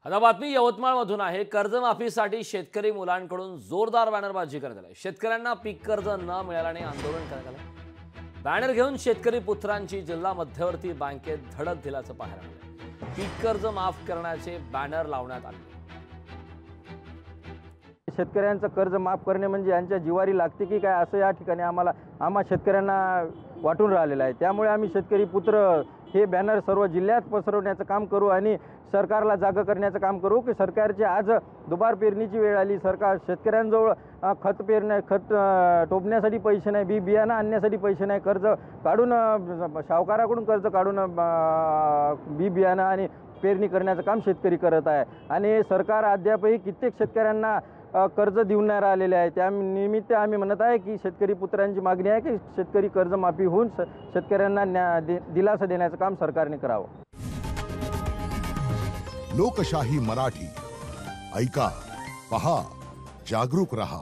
आता बातमी यवतमाळमधून आहे। कर्जमाफीसाठी शेतकरी मुलांकडून जोरदार बॅनरबाजी करण्यात आली। शेतकऱ्यांना पीक कर्ज न मिळाल्याने आंदोलन करण्यात आले। बॅनर घेऊन शेतकरी पुत्रांची जिल्हा मध्यवर्ती बँकेत धडक दिल्याचं पाहायला मिळालं। पीक कर्ज माफ करण्याचे बॅनर लावण्यात आले। शेतकऱ्यांचं कर्ज माफ करणे म्हणजे यांच्या जिवारी लागते की काय असं या ठिकाणी आम्हा शेतकऱ्यांना वाटून राहिलेलं आहे। त्यामुळे आम्ही शेतकरी पुत्र हे बॅनर सर्व जिल्ह्यात पसरवण्याचं काम करू आणि सरकारला जागा करण्याचं काम करू की सरकारची आज दुबार पेरणीची वेळ आली। सरकार शेतकऱ्यांजवळ खत टोपण्यासाठी पैसे नाही, बियाणं आणण्यासाठी पैसे नाही, कर्ज काढून सावकाराकडून कर्ज काढून बियाणं आणि पेरणी करण्याचं काम शेतकरी करत आहे आणि सरकार अद्यापही कित्येक शेतकऱ्यांना कर्ज देऊन नाही राहिलेले आहे। त्या निमित्त आम्ही म्हणत आहे की शेतकरी पुत्रांची मागणी आहे की शेतकरी कर्जमाफी होऊन शेतकऱ्यांना दिलासा देण्याचं काम सरकारने करावं। लोकशाही मराठी ऐका, पहा, जागरूक रहा।